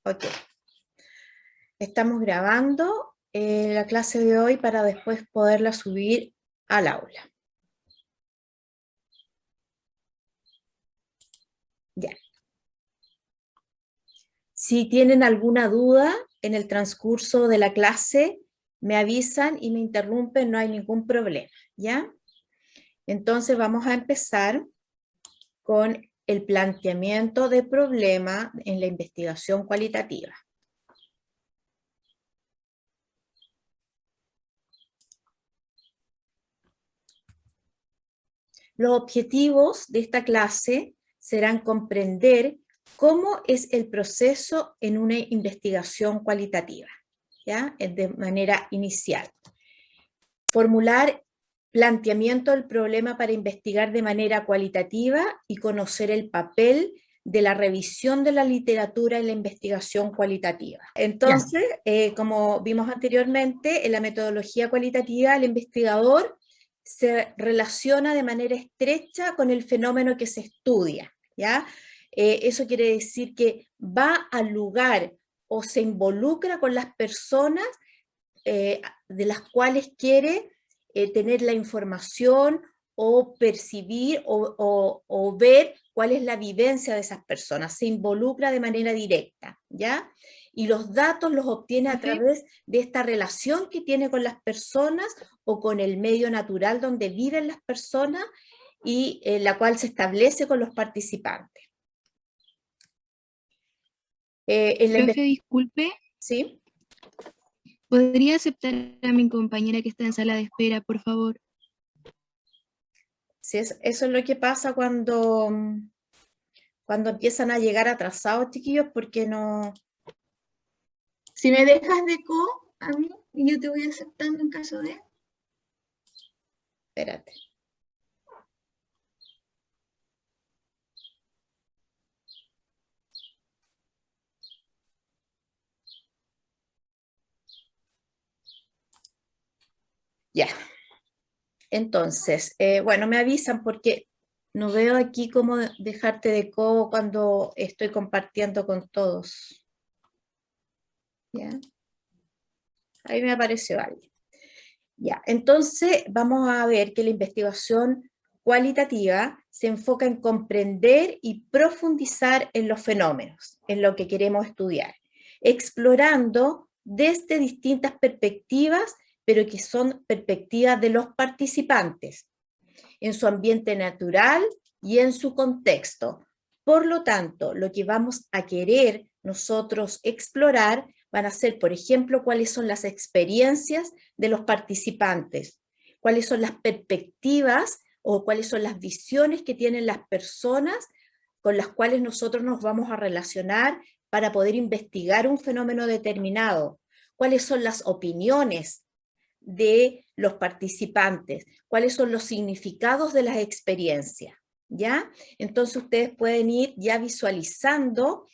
Ok. Estamos grabando la clase de hoy para después poderla subir al aula. Ya. Si tienen alguna duda en el transcurso de la clase, me avisan y me interrumpen, no hay ningún problema, ¿ya? Entonces vamos a empezar con el planteamiento de problema en la investigación cualitativa. Los objetivos de esta clase serán comprender cómo es el proceso en una investigación cualitativa, ¿ya? De manera inicial. Formular planteamiento del problema para investigar de manera cualitativa y conocer el papel de la revisión de la literatura en la investigación cualitativa. Entonces, como vimos anteriormente, en la metodología cualitativa, el investigador se relaciona de manera estrecha con el fenómeno que se estudia, ¿ya? Eso quiere decir que va al lugar o se involucra con las personas de las cuales quiere tener la información o percibir o ver cuál es la vivencia de esas personas. Se involucra de manera directa, ¿ya? Y los datos los obtiene a través de esta relación que tiene con las personas o con el medio natural donde viven las personas y la cual se establece con los participantes. Profe, disculpe. ¿Sí? ¿Podría aceptar a mi compañera que está en sala de espera, por favor? Sí, eso es lo que pasa cuando empiezan a llegar atrasados, chiquillos, porque no... Si me dejas de a mí, yo te voy aceptando en caso de... Espérate. Ya. Entonces, bueno, me avisan porque no veo aquí cómo dejarte de cuando estoy compartiendo con todos. ¿Ya? Ahí me apareció alguien. Ya, entonces vamos a ver que la investigación cualitativa se enfoca en comprender y profundizar en los fenómenos, en lo que queremos estudiar, explorando desde distintas perspectivas, pero que son perspectivas de los participantes, en su ambiente natural y en su contexto. Por lo tanto, lo que vamos a querer nosotros explorar van a ser, por ejemplo, cuáles son las experiencias de los participantes, cuáles son las perspectivas o cuáles son las visiones que tienen las personas con las cuales nosotros nos vamos a relacionar para poder investigar un fenómeno determinado, cuáles son las opiniones de los participantes, cuáles son los significados de las experiencias, ¿ya? Entonces ustedes pueden ir ya visualizando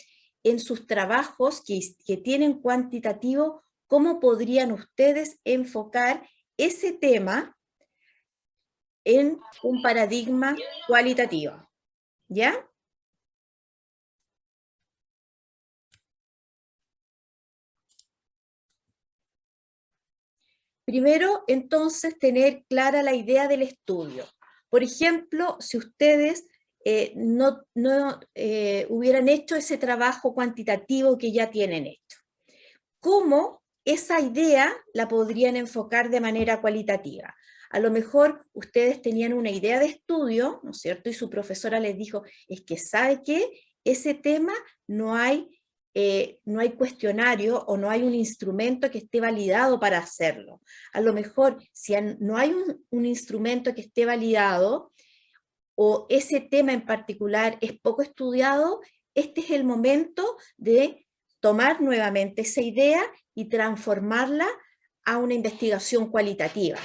en sus trabajos que tienen cuantitativo, cómo podrían ustedes enfocar ese tema en un paradigma cualitativo, ¿ya? Primero, entonces, tener clara la idea del estudio. Por ejemplo, si ustedes no hubieran hecho ese trabajo cuantitativo que ya tienen hecho, ¿cómo esa idea la podrían enfocar de manera cualitativa? A lo mejor ustedes tenían una idea de estudio, ¿no es cierto? Y su profesora les dijo, es que ¿sabe qué? Ese tema no hay cuestionario o no hay un instrumento que esté validado para hacerlo. A lo mejor, si no hay un instrumento que esté validado o ese tema en particular es poco estudiado, este es el momento de tomar nuevamente esa idea y transformarla a una investigación cualitativa.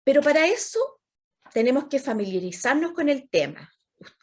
Pero para eso tenemos que familiarizarnos con el tema,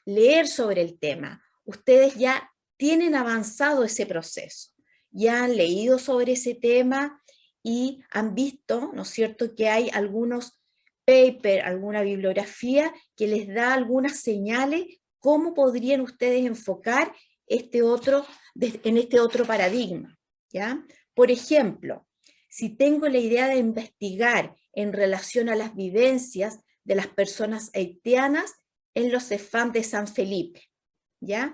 leer sobre el tema. Ustedes ya tienen avanzado ese proceso, ya han leído sobre ese tema y han visto, ¿no es cierto?, que hay algunos papers, alguna bibliografía que les da algunas señales cómo podrían ustedes enfocar en este otro paradigma, ¿ya? Por ejemplo, si tengo la idea de investigar en relación a las vivencias de las personas haitianas en los CEFAM de San Felipe, ¿ya?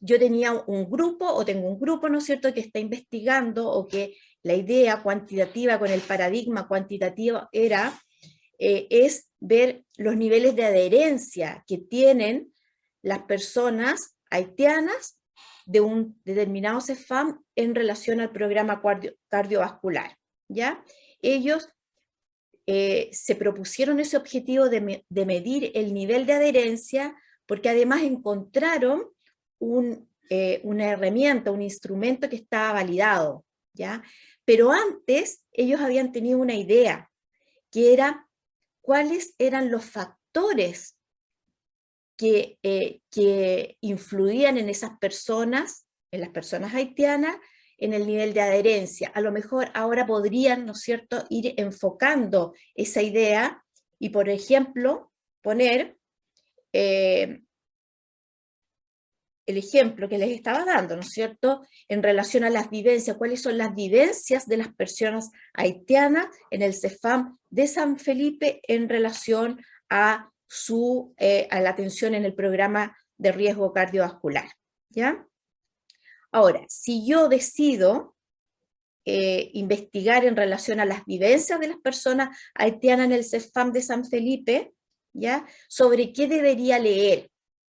Yo tenía un grupo, o tengo un grupo, ¿no es cierto?, que está investigando, o que la idea cuantitativa con el paradigma cuantitativo es ver los niveles de adherencia que tienen las personas haitianas de un determinado CEFAM en relación al programa cardiovascular, ¿ya? Ellos se propusieron ese objetivo de medir el nivel de adherencia, porque además encontraron una herramienta, un instrumento que estaba validado, ¿ya? Pero antes ellos habían tenido una idea, que era cuáles eran los factores que influían en esas personas, en las personas haitianas, en el nivel de adherencia. A lo mejor ahora podrían, ¿no es cierto?, ir enfocando esa idea y, por ejemplo, poner el ejemplo que les estaba dando, ¿no es cierto?, en relación a las vivencias, cuáles son las vivencias de las personas haitianas en el CEFAM de San Felipe en relación a la atención en el programa de riesgo cardiovascular, ¿ya? Ahora, si yo decido investigar en relación a las vivencias de las personas haitianas en el CEFAM de San Felipe, ¿ya?, ¿sobre qué debería leer,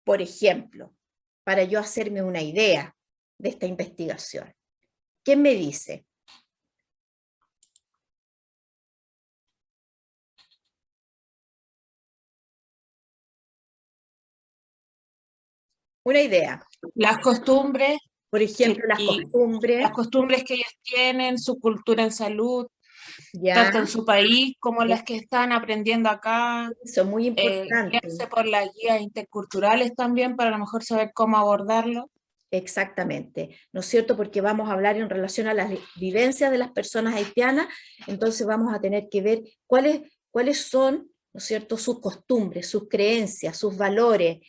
por ejemplo, para yo hacerme una idea de esta investigación? ¿Quién me dice? Una idea. Las costumbres, Por ejemplo, las y costumbres, las costumbres que ellos tienen, su cultura en salud, ya, tanto en su país como las que están aprendiendo acá, son muy importantes. guiarse por las guías interculturales también para a lo mejor saber cómo abordarlo. Exactamente, ¿no es cierto? Porque vamos a hablar en relación a las vivencias de las personas haitianas, entonces vamos a tener que ver cuáles son, ¿no es cierto?, sus costumbres, sus creencias, sus valores,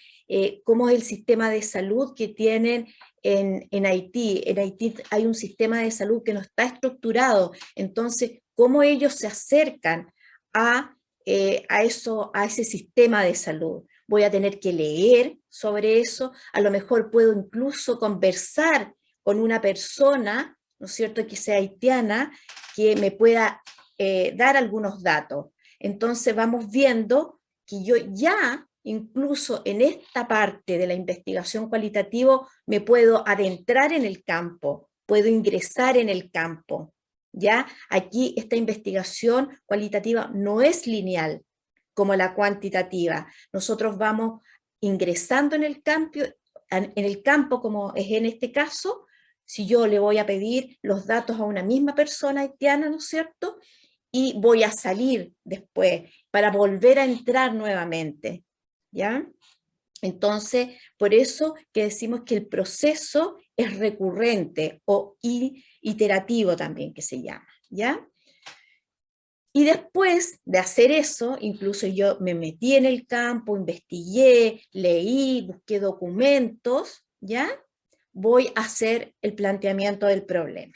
cómo es el sistema de salud que tienen en Haití. En Haití hay un sistema de salud que no está estructurado, entonces, cómo ellos se acercan a ese sistema de salud. Voy a tener que leer sobre eso, a lo mejor puedo incluso conversar con una persona, ¿no es cierto?, que sea haitiana, que me pueda dar algunos datos. Entonces vamos viendo que yo ya, incluso en esta parte de la investigación cualitativa, me puedo adentrar en el campo, puedo ingresar en el campo, ¿ya? Aquí esta investigación cualitativa no es lineal, como la cuantitativa. Nosotros vamos ingresando en el campo, como es en este caso, si yo le voy a pedir los datos a una misma persona haitiana, ¿no es cierto?, y voy a salir después para volver a entrar nuevamente, ¿ya? Entonces, por eso que decimos que el proceso es recurrente o iterativo también, que se llama, ¿ya? Y después de hacer eso, incluso yo me metí en el campo, investigué, leí, busqué documentos, ¿ya? Voy a hacer el planteamiento del problema.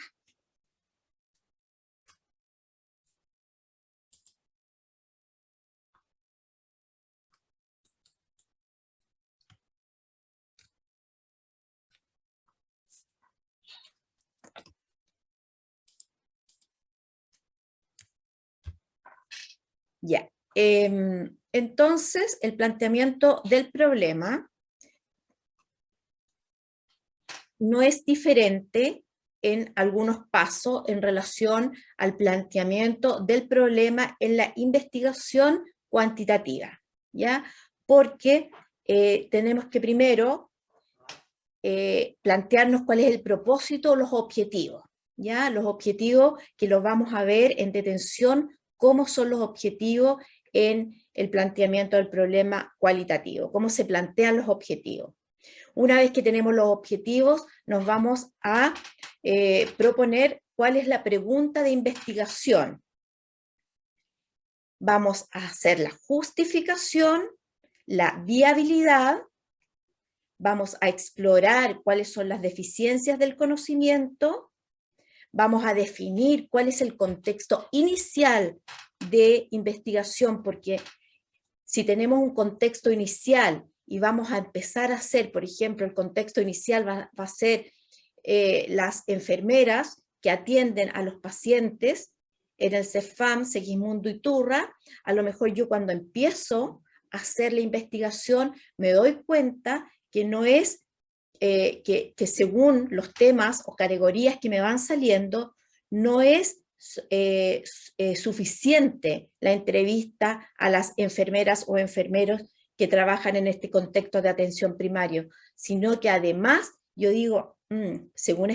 Ya. Entonces, el planteamiento del problema no es diferente en algunos pasos en relación al planteamiento del problema en la investigación cuantitativa, ¿ya? Porque tenemos que primero plantearnos cuál es el propósito o los objetivos, ¿ya? Los objetivos que los vamos a ver en detención, cómo son los objetivos en el planteamiento del problema cualitativo, cómo se plantean los objetivos. Una vez que tenemos los objetivos, nos vamos a proponer cuál es la pregunta de investigación. Vamos a hacer la justificación, la viabilidad, vamos a explorar cuáles son las deficiencias del conocimiento, vamos a definir cuál es el contexto inicial de investigación, porque si tenemos un contexto inicial y vamos a empezar a hacer, por ejemplo, el contexto inicial va a ser las enfermeras que atienden a los pacientes en el CEFAM, Segismundo Iturra, a lo mejor yo cuando empiezo a hacer la investigación me doy cuenta que no es, que según los temas o categorías que me van saliendo, no es suficiente la entrevista a las enfermeras o enfermeros que trabajan en este contexto de atención primario, sino que además yo digo, según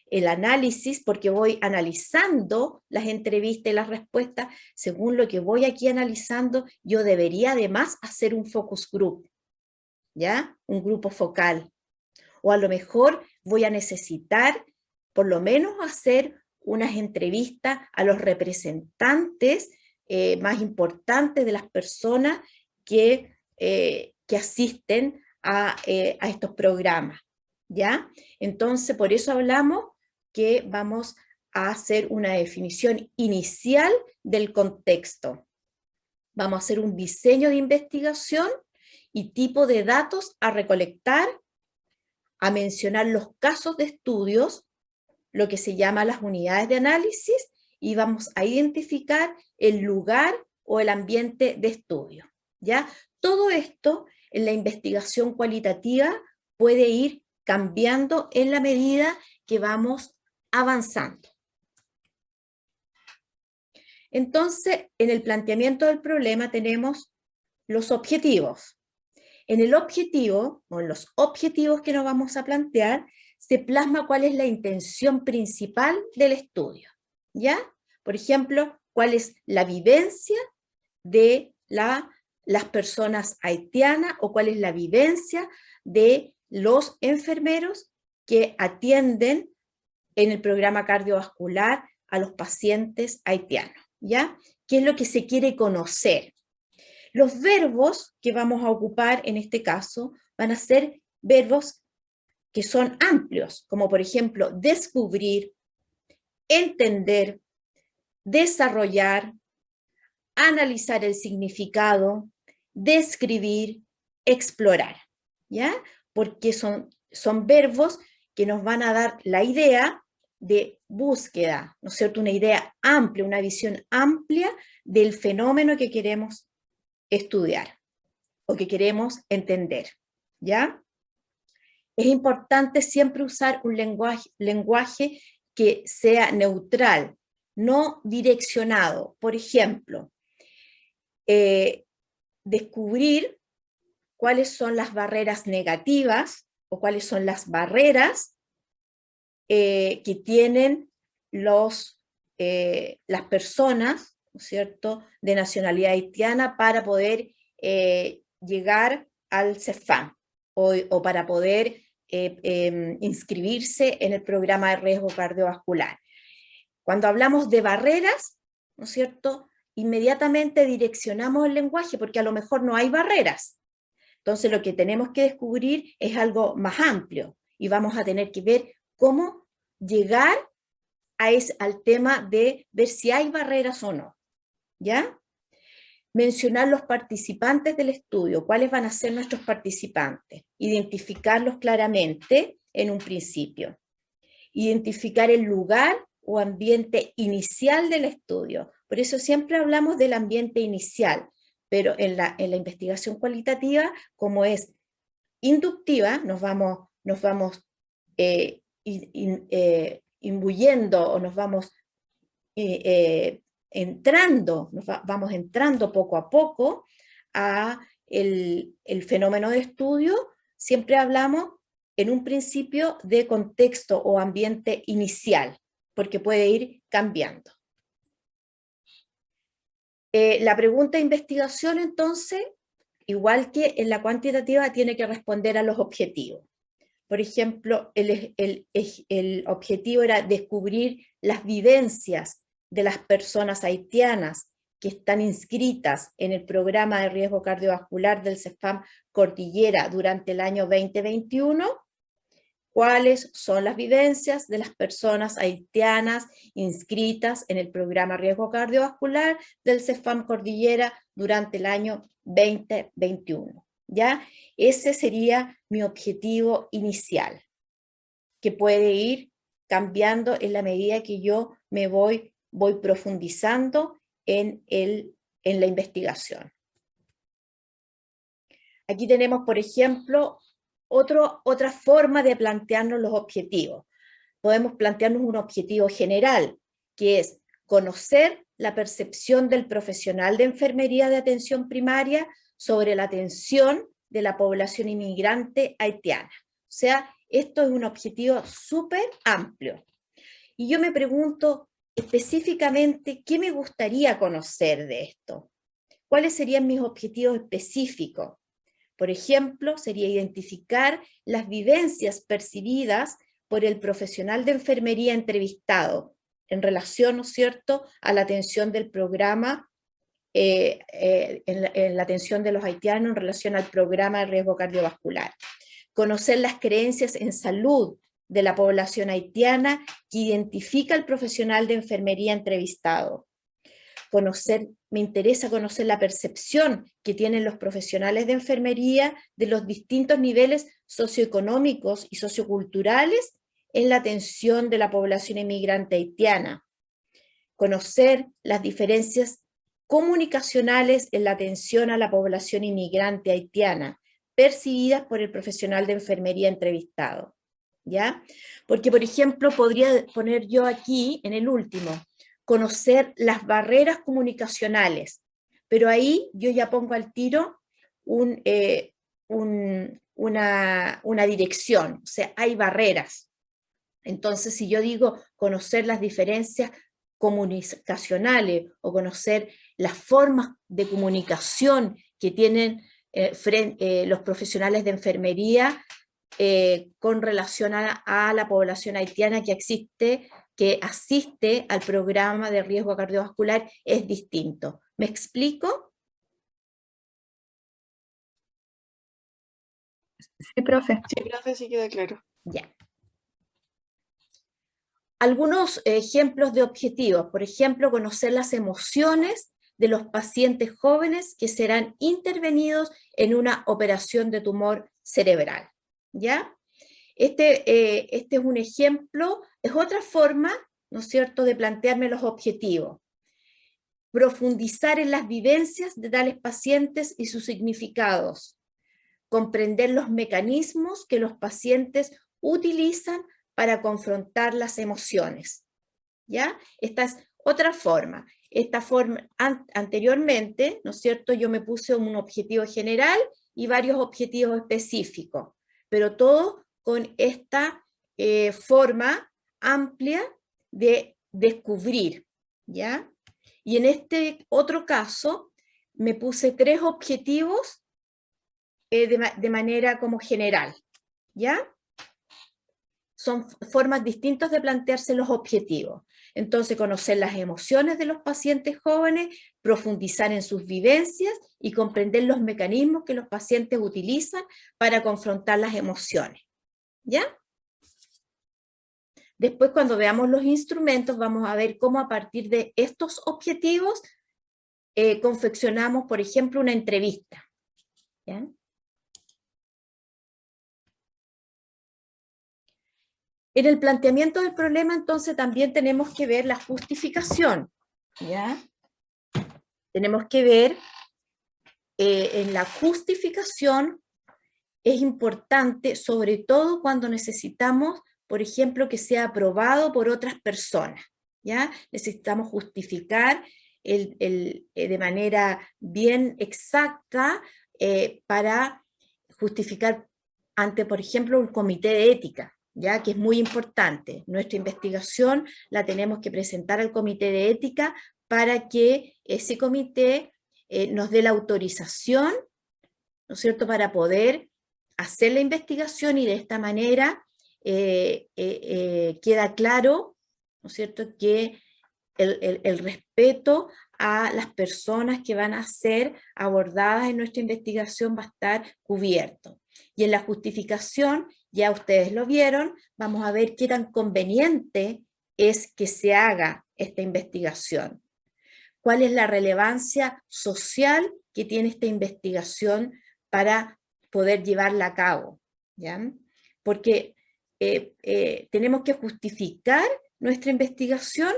el análisis, porque voy analizando las entrevistas y las respuestas, según lo que voy aquí analizando, yo debería además hacer un focus group, ¿ya? Un grupo focal. O a lo mejor voy a necesitar por lo menos hacer unas entrevistas a los representantes más importantes de las personas que asisten a estos programas, ¿ya? Entonces, por eso hablamos que vamos a hacer una definición inicial del contexto. Vamos a hacer un diseño de investigación y tipo de datos a recolectar, a mencionar los casos de estudios, lo que se llama las unidades de análisis, y vamos a identificar el lugar o el ambiente de estudio, ¿ya? Todo esto en la investigación cualitativa puede ir cambiando en la medida que vamos avanzando. Entonces, en el planteamiento del problema tenemos los objetivos. En el objetivo, o en los objetivos que nos vamos a plantear, se plasma cuál es la intención principal del estudio, ¿ya? Por ejemplo, cuál es la vivencia de las personas haitianas o cuál es la vivencia de los enfermeros que atienden en el programa cardiovascular a los pacientes haitianos, ¿ya? ¿Qué es lo que se quiere conocer? Los verbos que vamos a ocupar en este caso van a ser verbos que son amplios, como por ejemplo descubrir, entender, desarrollar, analizar el significado, describir, explorar, ¿ya? Porque son verbos que nos van a dar la idea de búsqueda, ¿no es cierto? Una idea amplia, una visión amplia del fenómeno que queremos estudiar o que queremos entender, ¿ya? Es importante siempre usar un lenguaje que sea neutral, no direccionado. Por ejemplo, descubrir cuáles son las barreras negativas o cuáles son las barreras que tienen las personas, ¿no es cierto?, de nacionalidad haitiana para poder llegar al CEFAM o para poder inscribirse en el programa de riesgo cardiovascular. Cuando hablamos de barreras, ¿no es cierto?, inmediatamente direccionamos el lenguaje porque a lo mejor no hay barreras. Entonces lo que tenemos que descubrir es algo más amplio y vamos a tener que ver cómo llegar al tema de ver si hay barreras o no, ¿ya? Mencionar los participantes del estudio, cuáles van a ser nuestros participantes, identificarlos claramente en un principio, identificar el lugar o ambiente inicial del estudio. Por eso siempre hablamos del ambiente inicial, pero en la investigación cualitativa, como es inductiva, nos vamos imbuyendo o nos vamos vamos entrando poco a poco a el fenómeno de estudio. Siempre hablamos en un principio de contexto o ambiente inicial, porque puede ir cambiando. La pregunta de investigación, entonces, igual que en la cuantitativa, tiene que responder a los objetivos. Por ejemplo, el objetivo era descubrir las vivencias de las personas haitianas que están inscritas en el programa de riesgo cardiovascular del CEFAM Cordillera durante el año 2021, cuáles son las vivencias de las personas haitianas inscritas en el programa riesgo cardiovascular del CEFAM Cordillera durante el año 2021. ¿Ya? Ese sería mi objetivo inicial, que puede ir cambiando en la medida que yo me voy profundizando en la investigación. Aquí tenemos, por ejemplo, otra forma de plantearnos los objetivos. Podemos plantearnos un objetivo general, que es conocer la percepción del profesional de enfermería de atención primaria sobre la atención de la población inmigrante haitiana. O sea, esto es un objetivo súper amplio. Y yo me pregunto específicamente qué me gustaría conocer de esto. ¿Cuáles serían mis objetivos específicos? Por ejemplo, sería identificar las vivencias percibidas por el profesional de enfermería entrevistado en relación, ¿no es cierto?, a la atención del programa, en la atención de los haitianos en relación al programa de riesgo cardiovascular. Conocer las creencias en salud de la población haitiana que identifica al profesional de enfermería entrevistado. Me interesa conocer la percepción que tienen los profesionales de enfermería de los distintos niveles socioeconómicos y socioculturales en la atención de la población inmigrante haitiana. Conocer las diferencias comunicacionales en la atención a la población inmigrante haitiana, percibidas por el profesional de enfermería entrevistado. ¿Ya? Porque, por ejemplo, podría poner yo aquí, en el último, conocer las barreras comunicacionales, pero ahí yo ya pongo al tiro una dirección, o sea, hay barreras. Entonces, si yo digo conocer las diferencias comunicacionales o conocer las formas de comunicación que tienen los profesionales de enfermería con relación a la población haitiana que asiste al programa de riesgo cardiovascular, es distinto. ¿Me explico? Sí, profe. Sí, profe, sí queda claro. Ya. Algunos ejemplos de objetivos, por ejemplo, conocer las emociones de los pacientes jóvenes que serán intervenidos en una operación de tumor cerebral. ¿Ya? Este es un ejemplo, es otra forma, ¿no es cierto?, de plantearme los objetivos. Profundizar en las vivencias de tales pacientes y sus significados. Comprender los mecanismos que los pacientes utilizan para confrontar las emociones. ¿Ya? Esta es otra forma. Esta forma, anteriormente, ¿no es cierto?, yo me puse un objetivo general y varios objetivos específicos, pero todo con esta forma amplia de descubrir, ¿ya? Y en este otro caso me puse 3 objetivos de manera como general, ¿ya? Son formas distintas de plantearse los objetivos. Entonces, conocer las emociones de los pacientes jóvenes, profundizar en sus vivencias y comprender los mecanismos que los pacientes utilizan para confrontar las emociones. ¿Ya? Después, cuando veamos los instrumentos, vamos a ver cómo a partir de estos objetivos confeccionamos, por ejemplo, una entrevista. ¿Ya? En el planteamiento del problema, entonces, también tenemos que ver la justificación. ¿Ya? Tenemos que ver en la justificación, es importante, sobre todo cuando necesitamos, por ejemplo, que sea aprobado por otras personas, ¿ya? Necesitamos justificar de manera bien exacta para justificar ante, por ejemplo, un comité de ética, ¿ya? Que es muy importante. Nuestra investigación la tenemos que presentar al comité de ética para que ese comité nos dé la autorización, ¿no es cierto?, para poder hacer la investigación, y de esta manera queda claro, ¿no es cierto?, que el respeto a las personas que van a ser abordadas en nuestra investigación va a estar cubierto. Y en la justificación, ya ustedes lo vieron, vamos a ver qué tan conveniente es que se haga esta investigación. ¿Cuál es la relevancia social que tiene esta investigación para poder llevarla a cabo? ¿Ya? Porque tenemos que justificar nuestra investigación,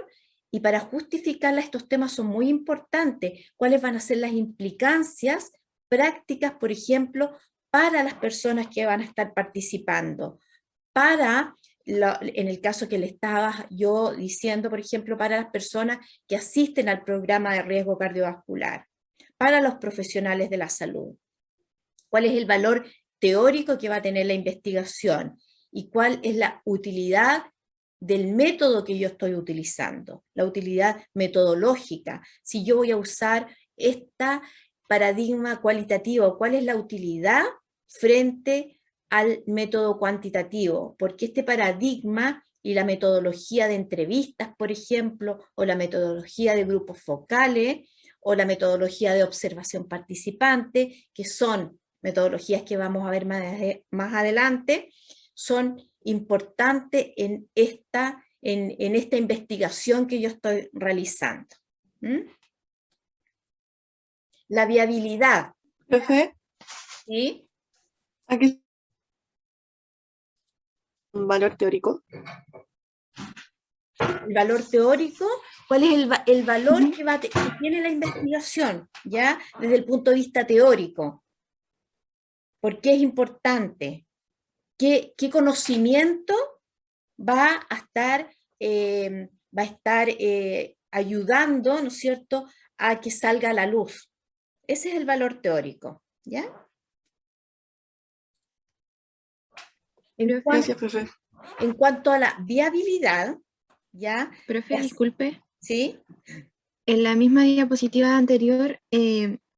y para justificarla estos temas son muy importantes. ¿Cuáles van a ser las implicancias prácticas, por ejemplo, para las personas que van a estar participando? En el caso que le estaba yo diciendo, por ejemplo, para las personas que asisten al programa de riesgo cardiovascular, para los profesionales de la salud. ¿Cuál es el valor teórico que va a tener la investigación? ¿Y cuál es la utilidad del método que yo estoy utilizando? La utilidad metodológica. Si yo voy a usar esta paradigma cualitativo, ¿cuál es la utilidad frente al método cuantitativo? Porque este paradigma y la metodología de entrevistas, por ejemplo, o la metodología de grupos focales, o la metodología de observación participante, que son metodologías que vamos a ver más adelante, son importantes en esta investigación que yo estoy realizando. La viabilidad. Profe, ¿Sí? aquí un valor teórico. El valor teórico, ¿cuál es el valor que tiene la investigación? ¿Ya? Desde el punto de vista teórico. ¿Por qué es importante? ¿Qué conocimiento va a estar ayudando, ¿no es cierto?, a que salga a la luz? Ese es el valor teórico, ¿ya? Gracias, profe. En cuanto a la viabilidad, ¿ya? Profe, disculpe. ¿Sí? En la misma diapositiva anterior,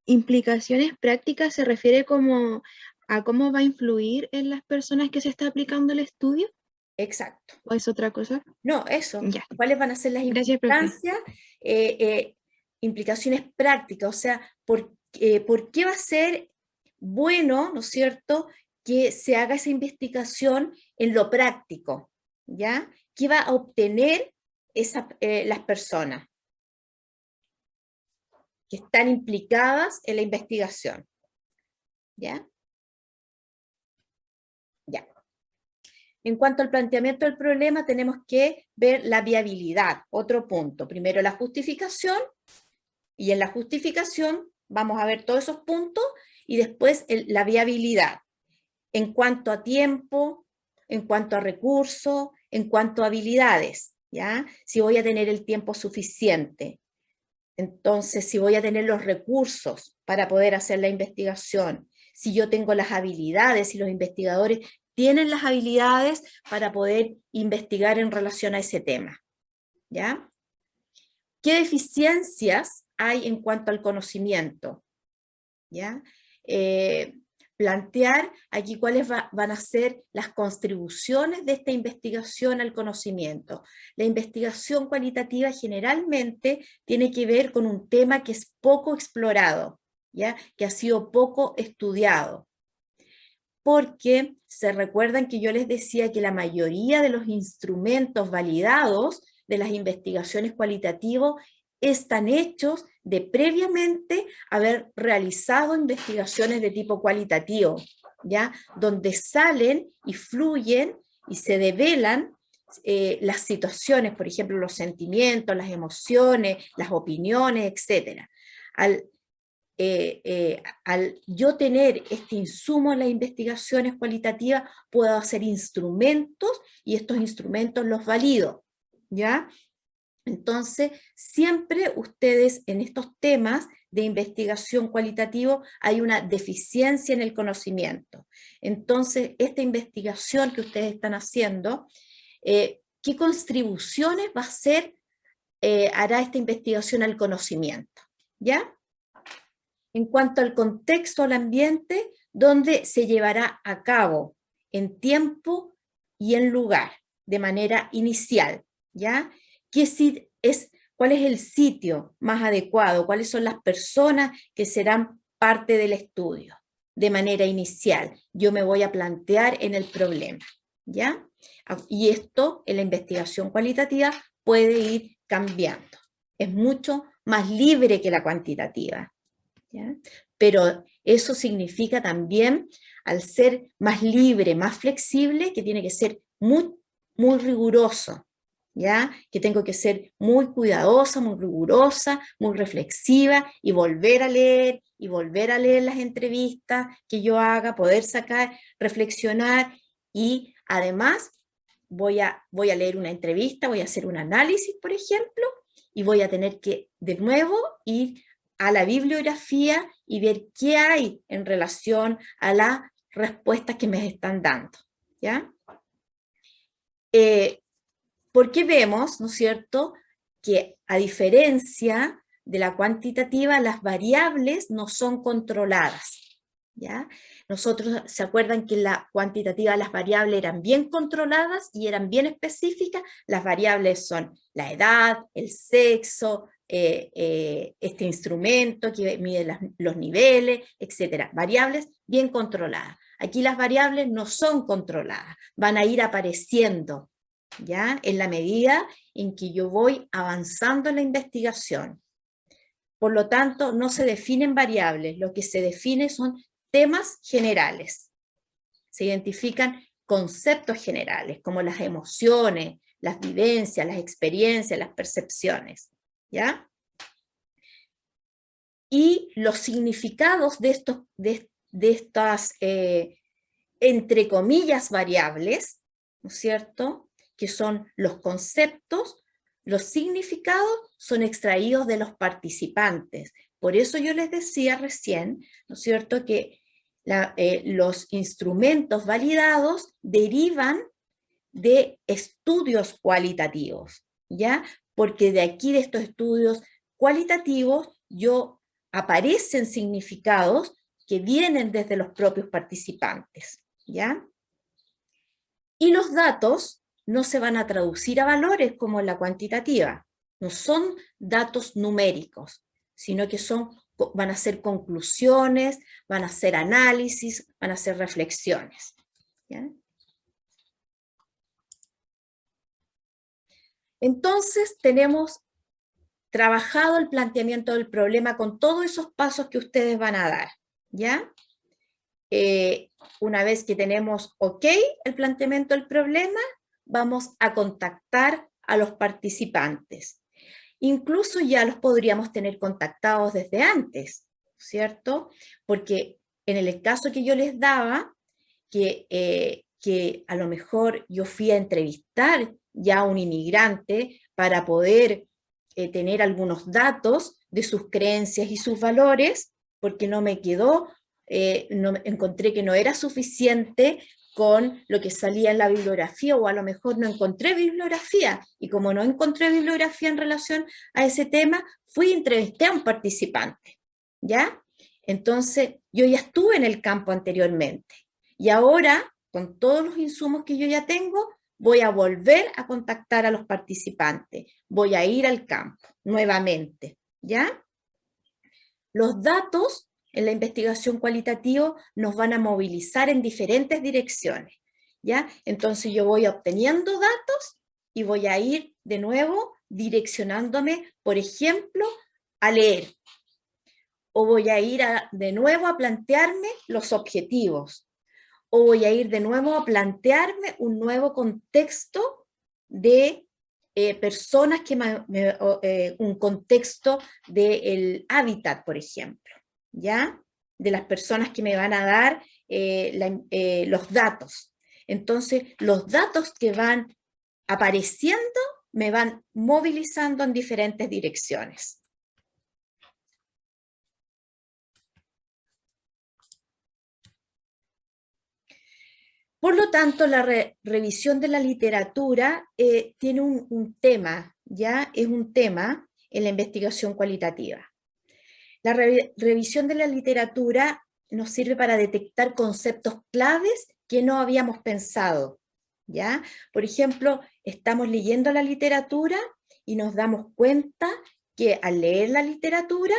implicaciones prácticas se refiere como a cómo va a influir en las personas que se está aplicando el estudio. Exacto. ¿O es otra cosa? No, eso. Ya. ¿Cuáles van a ser las Gracias, profe. implicancias? Implicaciones prácticas, o sea, ¿por qué va a ser bueno, ¿no es cierto?, que se haga esa investigación en lo práctico, ¿ya? ¿Qué va a obtener las personas que están implicadas en la investigación? ¿Ya? Ya. En cuanto al planteamiento del problema, tenemos que ver la viabilidad, otro punto. Primero la justificación, y en la justificación vamos a ver todos esos puntos, y después la viabilidad. En cuanto a tiempo, en cuanto a recursos, en cuanto a habilidades, ¿ya? Si voy a tener el tiempo suficiente, entonces si voy a tener los recursos para poder hacer la investigación, si yo tengo las habilidades, si los investigadores tienen las habilidades para poder investigar en relación a ese tema, ¿ya? ¿Qué deficiencias hay en cuanto al conocimiento? ¿Ya? Plantear aquí cuáles van a ser las contribuciones de esta investigación al conocimiento. La investigación cualitativa generalmente tiene que ver con un tema que es poco explorado, ¿ya? Que ha sido poco estudiado. Porque se recuerdan que yo les decía que la mayoría de los instrumentos validados de las investigaciones cualitativas están hechos de previamente haber realizado investigaciones de tipo cualitativo, ¿ya? Donde salen y fluyen y se develan las situaciones, por ejemplo, los sentimientos, las emociones, las opiniones, etc. Al yo tener este insumo en las investigaciones cualitativas, puedo hacer instrumentos y estos instrumentos los valido, ¿ya? Entonces, siempre ustedes en estos temas de investigación cualitativa hay una deficiencia en el conocimiento. Entonces, esta investigación que ustedes están haciendo, ¿qué contribuciones va a hacer, hará esta investigación al conocimiento? ¿Ya? En cuanto al contexto, al ambiente, donde se llevará a cabo en tiempo y en lugar, de manera inicial, ¿ya? ¿Cuál es el sitio más adecuado? ¿Cuáles son las personas que serán parte del estudio? De manera inicial, yo me voy a plantear en el problema, ¿ya? Y esto en la investigación cualitativa puede ir cambiando. Es mucho más libre que la cuantitativa, ¿ya? Pero eso significa también, al ser más libre, más flexible, que tiene que ser muy, muy riguroso, ¿ya? Que tengo que ser muy cuidadosa, muy rigurosa, muy reflexiva, y volver a leer las entrevistas que yo haga, poder sacar, reflexionar, y además voy a leer una entrevista, voy a hacer un análisis, por ejemplo, y voy a tener que de nuevo ir a la bibliografía y ver qué hay en relación a las respuestas que me están dando, ¿ya? Porque vemos, ¿no es cierto?, que a diferencia de la cuantitativa, las variables no son controladas, ¿ya? Nosotros, ¿se acuerdan que en la cuantitativa las variables eran bien controladas y eran bien específicas? Las variables son la edad, el sexo, este instrumento que mide los niveles, etc. Variables bien controladas. Aquí las variables no son controladas, van a ir apareciendo, ¿ya? En la medida en que yo voy avanzando en la investigación. Por lo tanto, no se definen variables, lo que se define son temas generales. Se identifican conceptos generales, como las emociones, las vivencias, las experiencias, las percepciones, ¿ya? Y los significados de estas, entre comillas, variables, ¿no es cierto?, que son los conceptos, los significados son extraídos de los participantes. Por eso yo les decía recién, ¿no es cierto?, que los instrumentos validados derivan de estudios cualitativos, ¿ya? Porque de aquí, de estos estudios cualitativos, aparecen significados que vienen desde los propios participantes, ¿ya? Y los datos no se van a traducir a valores como en la cuantitativa, no son datos numéricos, sino que van a ser conclusiones, van a ser análisis, van a ser reflexiones, ¿ya? Entonces tenemos trabajado el planteamiento del problema con todos esos pasos que ustedes van a dar, ¿ya? Una vez que tenemos ok el planteamiento del problema, vamos a contactar a los participantes. Incluso ya los podríamos tener contactados desde antes, ¿cierto? Porque en el caso que yo les daba, que a lo mejor yo fui a entrevistar ya a un inmigrante para poder tener algunos datos de sus creencias y sus valores, porque no me quedó, encontré que no era suficiente con lo que salía en la bibliografía, o a lo mejor no encontré bibliografía, y como no encontré bibliografía en relación a ese tema, fui y entrevisté a un participante, ¿ya? Entonces, yo ya estuve en el campo anteriormente, y ahora, con todos los insumos que yo ya tengo, voy a volver a contactar a los participantes, voy a ir al campo nuevamente, ¿ya? Los datos en la investigación cualitativa nos van a movilizar en diferentes direcciones, ¿ya? Entonces yo voy obteniendo datos y voy a ir de nuevo direccionándome, por ejemplo, a leer. O voy a ir de nuevo a plantearme los objetivos. O voy a ir de nuevo a plantearme un nuevo contexto de personas un contexto del hábitat, por ejemplo, ¿ya? De las personas que me van a dar los datos. Entonces, los datos que van apareciendo me van movilizando en diferentes direcciones. Por lo tanto, la revisión de la literatura tiene un tema, ¿ya? Es un tema en la investigación cualitativa. La revisión de la literatura nos sirve para detectar conceptos claves que no habíamos pensado, ¿ya? Por ejemplo, estamos leyendo la literatura y nos damos cuenta que al leer la literatura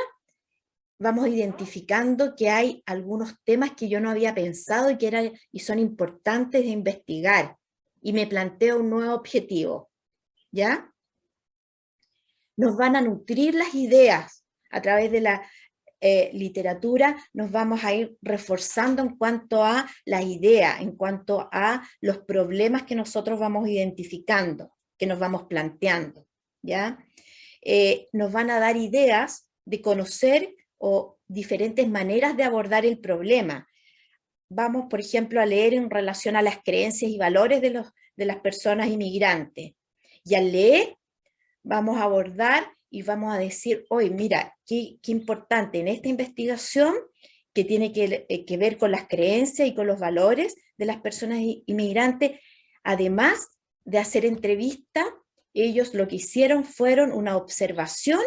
vamos identificando que hay algunos temas que yo no había pensado y son importantes de investigar, y me planteo un nuevo objetivo, ¿ya? Nos van a nutrir las ideas a través de la literatura, nos vamos a ir reforzando en cuanto a las ideas, en cuanto a los problemas que nosotros vamos identificando, que nos vamos planteando, ¿ya? Nos van a dar ideas de conocer o diferentes maneras de abordar el problema. Vamos, por ejemplo, a leer en relación a las creencias y valores de las personas inmigrantes. Y al leer, vamos a abordar y vamos a decir, oye, mira, qué importante en esta investigación que tiene que ver con las creencias y con los valores de las personas inmigrantes, además de hacer entrevistas, ellos lo que hicieron fueron una observación,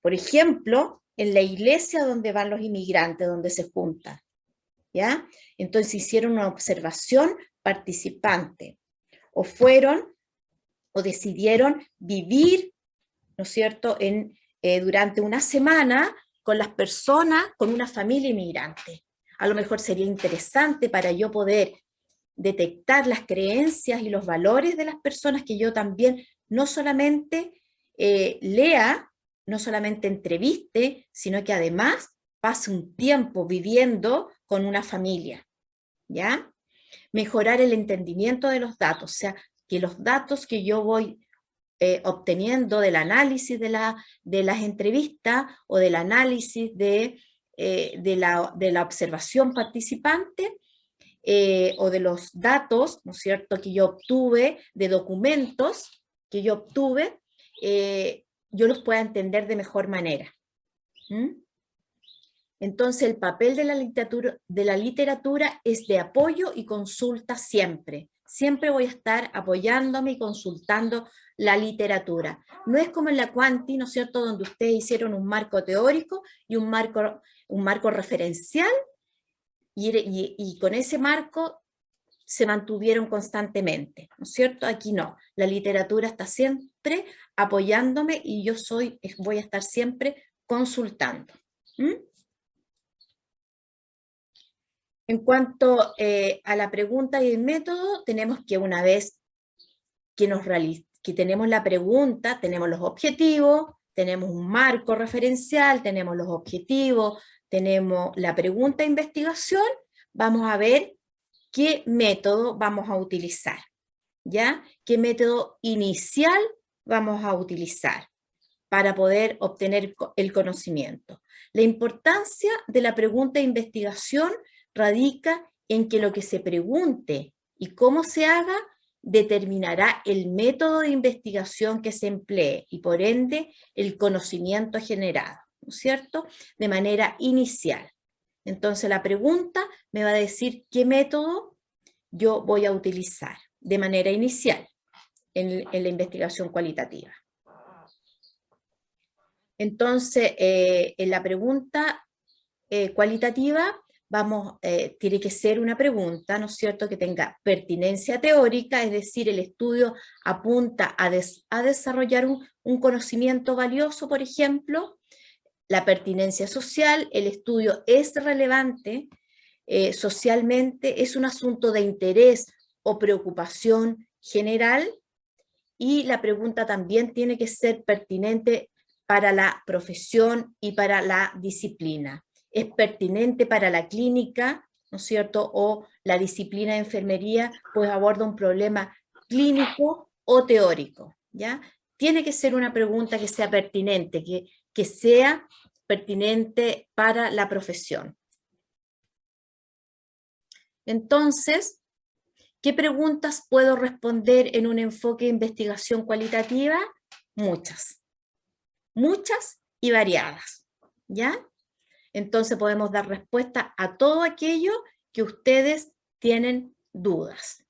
por ejemplo, en la iglesia donde van los inmigrantes, donde se juntan, ¿ya? Entonces hicieron una observación participante, o decidieron vivir, ¿no es cierto?, durante una semana con las personas, con una familia inmigrante. A lo mejor sería interesante para yo poder detectar las creencias y los valores de las personas, que yo también no solamente lea, no solamente entreviste, sino que además pase un tiempo viviendo con una familia, ¿ya? Mejorar el entendimiento de los datos, o sea, que los datos que yo voy obteniendo del análisis de las entrevistas o del análisis de la observación participante, o de los datos, ¿no es cierto?, que yo obtuve, de documentos que yo obtuve, yo los pueda entender de mejor manera. Entonces el papel de la literatura es de apoyo y consulta siempre. Siempre voy a estar apoyándome y consultando la literatura. No es como en la Quanti, ¿no es cierto?, donde ustedes hicieron un marco teórico y un marco referencial, y con ese marco se mantuvieron constantemente, ¿no es cierto? Aquí no, la literatura está siempre apoyándome y yo voy a estar siempre consultando. En cuanto a la pregunta y el método, tenemos que una vez que tenemos la pregunta, tenemos los objetivos, tenemos un marco referencial, tenemos los objetivos, tenemos la pregunta de investigación, vamos a ver qué método vamos a utilizar, ¿ya? ¿Qué método inicial vamos a utilizar para poder obtener el conocimiento? La importancia de la pregunta de investigación radica en que lo que se pregunte y cómo se haga determinará el método de investigación que se emplee y por ende el conocimiento generado, ¿no es cierto?, de manera inicial. Entonces la pregunta me va a decir qué método yo voy a utilizar de manera inicial en la investigación cualitativa. Entonces, en la pregunta cualitativa, tiene que ser una pregunta, ¿no es cierto?, que tenga pertinencia teórica, es decir, el estudio apunta a desarrollar un conocimiento valioso, por ejemplo. La pertinencia social, el estudio es relevante socialmente, es un asunto de interés o preocupación general, y la pregunta también tiene que ser pertinente para la profesión y para la disciplina. Es pertinente para la clínica, ¿no es cierto?, o la disciplina de enfermería, pues aborda un problema clínico o teórico, ¿ya? Tiene que ser una pregunta que sea pertinente, que sea pertinente para la profesión. Entonces, ¿qué preguntas puedo responder en un enfoque de investigación cualitativa? Muchas. Muchas y variadas, ¿ya? Entonces podemos dar respuesta a todo aquello que ustedes tienen dudas.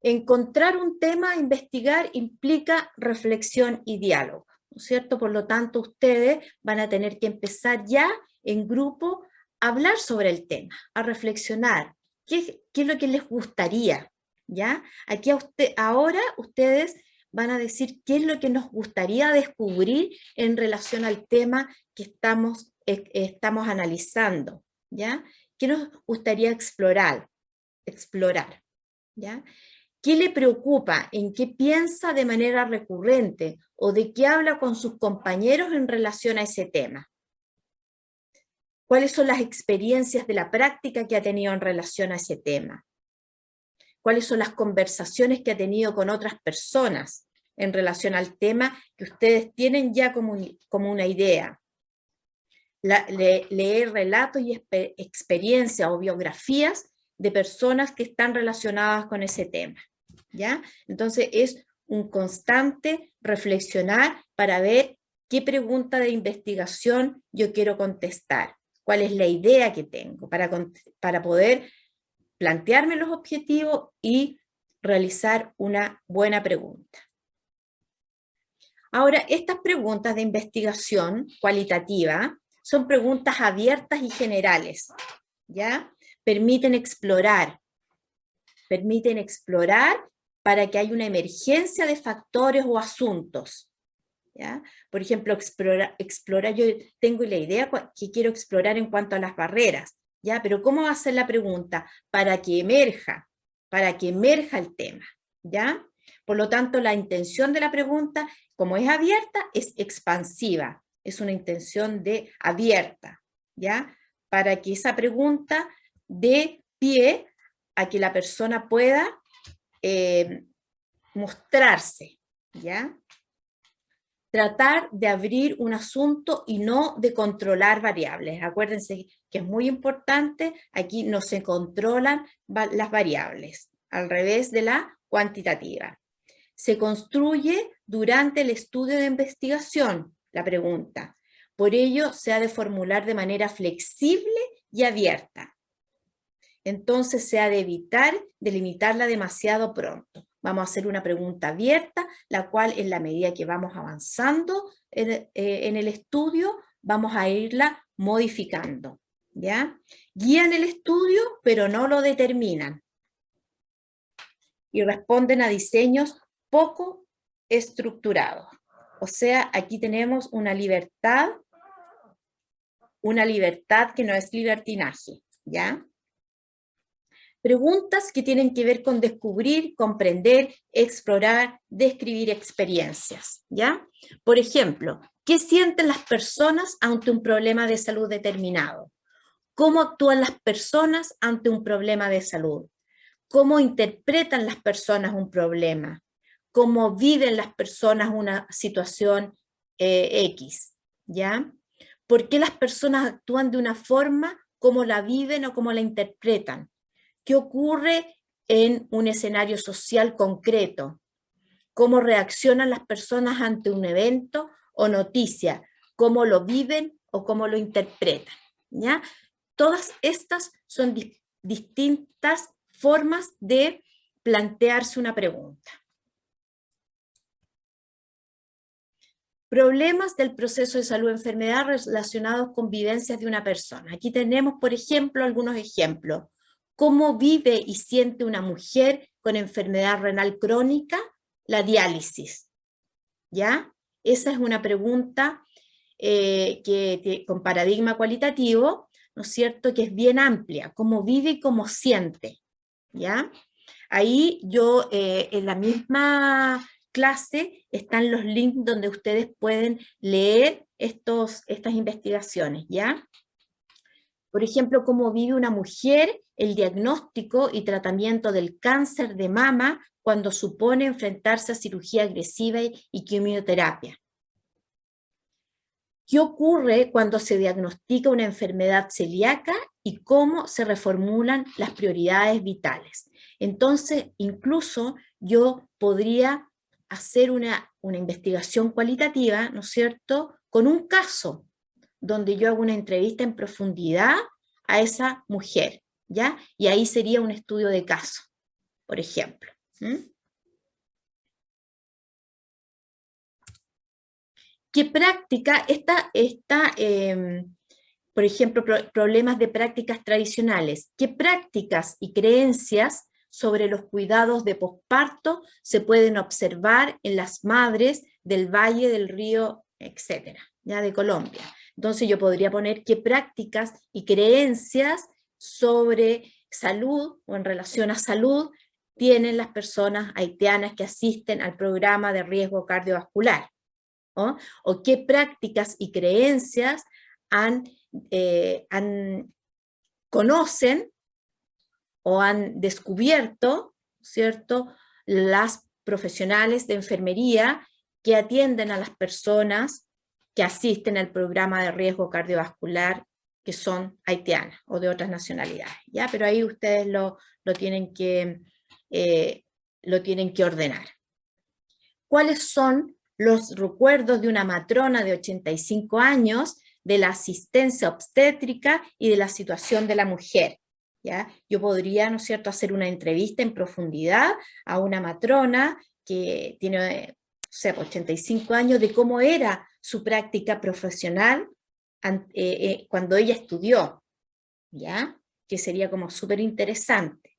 Encontrar un tema a investigar implica reflexión y diálogo, ¿no es cierto? Por lo tanto, ustedes van a tener que empezar ya en grupo a hablar sobre el tema, a reflexionar. ¿Qué es lo que les gustaría? ¿ya? Aquí ahora ustedes van a decir qué es lo que nos gustaría descubrir en relación al tema que estamos analizando, ¿ya? ¿Qué nos gustaría explorar? ¿Ya? ¿Qué le preocupa? ¿En qué piensa de manera recurrente? ¿O de qué habla con sus compañeros en relación a ese tema? ¿Cuáles son las experiencias de la práctica que ha tenido en relación a ese tema? ¿Cuáles son las conversaciones que ha tenido con otras personas en relación al tema que ustedes tienen ya como una idea? Leer relatos y experiencias o biografías de personas que están relacionadas con ese tema, ¿ya? Entonces es un constante reflexionar para ver qué pregunta de investigación yo quiero contestar, cuál es la idea que tengo para poder plantearme los objetivos y realizar una buena pregunta. Ahora, estas preguntas de investigación cualitativa son preguntas abiertas y generales, ¿ya? Permiten explorar para que haya una emergencia de factores o asuntos, ¿ya? Por ejemplo, explorar, yo tengo la idea que quiero explorar en cuanto a las barreras, ¿ya? Pero ¿cómo va a ser la pregunta? Para que emerja el tema, ¿ya? Por lo tanto, la intención de la pregunta, como es abierta, es expansiva, es una intención de abierta, ¿ya? Para que esa pregunta dé pie a que la persona pueda mostrarse, ¿ya? Tratar de abrir un asunto y no de controlar variables. Acuérdense que es muy importante, aquí no se controlan las variables, al revés de la cuantitativa. Se construye durante el estudio de investigación la pregunta. Por ello, se ha de formular de manera flexible y abierta. Entonces, se ha de evitar delimitarla demasiado pronto. Vamos a hacer una pregunta abierta, la cual en la medida que vamos avanzando en el estudio, vamos a irla modificando, ¿ya? Guían el estudio, pero no lo determinan. Y responden a diseños poco estructurados. O sea, aquí tenemos una libertad que no es libertinaje, ¿ya? Preguntas que tienen que ver con descubrir, comprender, explorar, describir experiencias, ¿ya? Por ejemplo, ¿qué sienten las personas ante un problema de salud determinado? ¿Cómo actúan las personas ante un problema de salud? ¿Cómo interpretan las personas un problema? ¿Cómo viven las personas una situación X? ¿Ya? ¿Por qué las personas actúan de una forma, cómo la viven o cómo la interpretan? ¿Qué ocurre en un escenario social concreto? ¿Cómo reaccionan las personas ante un evento o noticia? ¿Cómo lo viven o cómo lo interpretan? ¿Ya? Todas estas son distintas formas de plantearse una pregunta. Problemas del proceso de salud-enfermedad relacionados con vivencias de una persona. Aquí tenemos, por ejemplo, algunos ejemplos. ¿Cómo vive y siente una mujer con enfermedad renal crónica la diálisis? ¿Ya? Esa es una pregunta con paradigma cualitativo, ¿no es cierto?, que es bien amplia. ¿Cómo vive y cómo siente? ¿Ya? Ahí yo, en la misma clase, están los links donde ustedes pueden leer estas investigaciones, ¿ya? Por ejemplo, cómo vive una mujer el diagnóstico y tratamiento del cáncer de mama cuando supone enfrentarse a cirugía agresiva y quimioterapia. ¿Qué ocurre cuando se diagnostica una enfermedad celíaca y cómo se reformulan las prioridades vitales? Entonces, incluso yo podría hacer una investigación cualitativa, ¿no es cierto?, con un caso, donde yo hago una entrevista en profundidad a esa mujer, ¿ya? Y ahí sería un estudio de caso, por ejemplo. ¿Qué práctica por ejemplo, problemas de prácticas tradicionales? ¿Qué prácticas y creencias sobre los cuidados de posparto se pueden observar en las madres del Valle del Río, etcétera, ya de Colombia. Entonces yo podría poner qué prácticas y creencias sobre salud o en relación a salud tienen las personas haitianas que asisten al programa de riesgo cardiovascular, ¿no? O qué prácticas y creencias conocen o han descubierto, ¿cierto?, las profesionales de enfermería que atienden a las personas que asisten al programa de riesgo cardiovascular que son haitianas o de otras nacionalidades, ¿ya? Pero ahí ustedes lo tienen que ordenar. ¿Cuáles son los recuerdos de una matrona de 85 años de la asistencia obstétrica y de la situación de la mujer? ¿Ya? Yo podría, ¿no es cierto?, hacer una entrevista en profundidad a una matrona que tiene, o sea, 85 años, de cómo era su práctica profesional cuando ella estudió, ¿ya? Que sería como súper interesante.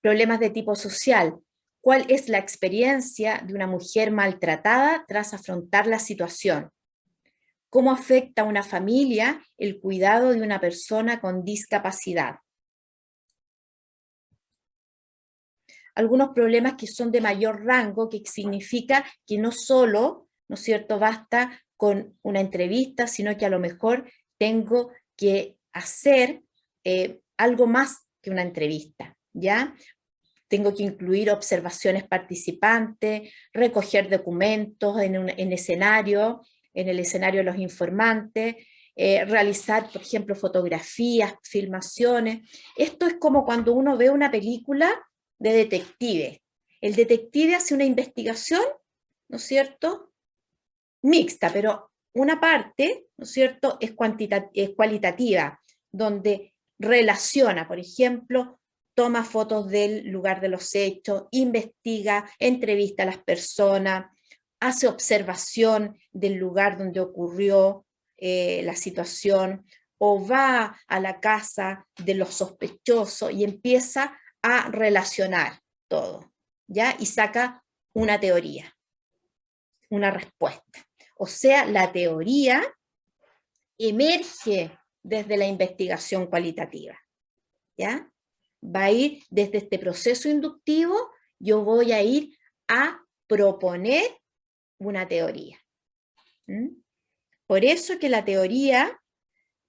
Problemas de tipo social. ¿Cuál es la experiencia de una mujer maltratada tras afrontar la situación? ¿Cómo afecta a una familia el cuidado de una persona con discapacidad? Algunos problemas que son de mayor rango, que significa que no solo, ¿no es cierto?, basta con una entrevista, sino que a lo mejor tengo que hacer algo más que una entrevista, ¿ya? Tengo que incluir observaciones participantes, recoger documentos en el escenario de los informantes, realizar, por ejemplo, fotografías, filmaciones. Esto es como cuando uno ve una película de detective. El detective hace una investigación, ¿no es cierto?, mixta, pero una parte, ¿no es cierto?, es cualitativa, donde relaciona, por ejemplo, toma fotos del lugar de los hechos, investiga, entrevista a las personas, hace observación del lugar donde ocurrió la situación, o va a la casa de los sospechosos y empieza a relacionar todo, ¿ya? Y saca una teoría, una respuesta. O sea, la teoría emerge desde la investigación cualitativa, ¿ya? Va a ir desde este proceso inductivo, yo voy a ir a proponer una teoría. Por eso que la teoría,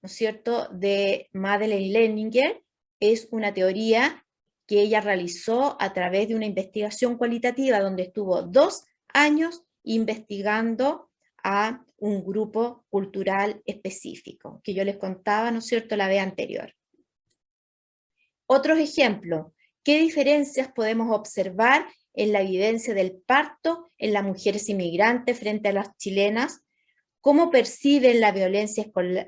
¿no es cierto?, de Madeleine Leninger es una teoría que ella realizó a través de una investigación cualitativa donde estuvo 2 años investigando a un grupo cultural específico, que yo les contaba, ¿no es cierto?, la vez anterior. Otros ejemplos. ¿Qué diferencias podemos observar en la vivencia del parto en las mujeres inmigrantes frente a las chilenas? ¿Cómo perciben la violencia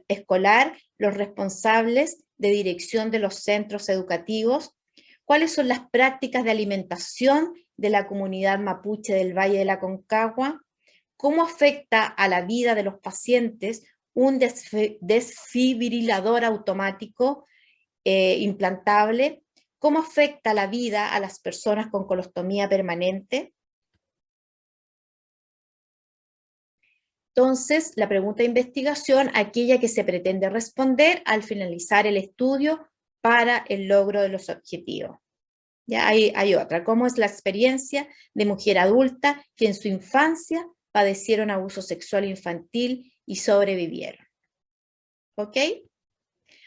escolar los responsables de dirección de los centros educativos? ¿Cuáles son las prácticas de alimentación de la comunidad mapuche del Valle de la Aconcagua? ¿Cómo afecta a la vida de los pacientes un desfibrilador automático implantable? ¿Cómo afecta la vida a las personas con colostomía permanente? Entonces, la pregunta de investigación, aquella que se pretende responder al finalizar el estudio para el logro de los objetivos. Ya hay otra. ¿Cómo es la experiencia de mujer adulta que en su infancia padecieron abuso sexual infantil y sobrevivieron? ¿Ok?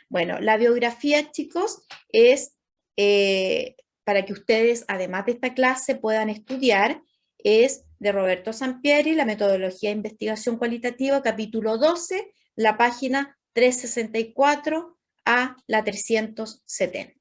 Bueno, la biografía, chicos, es para que ustedes, además de esta clase, puedan estudiar, es de Roberto Sampieri, la metodología de investigación cualitativa, capítulo 12, la página 364 a la 370.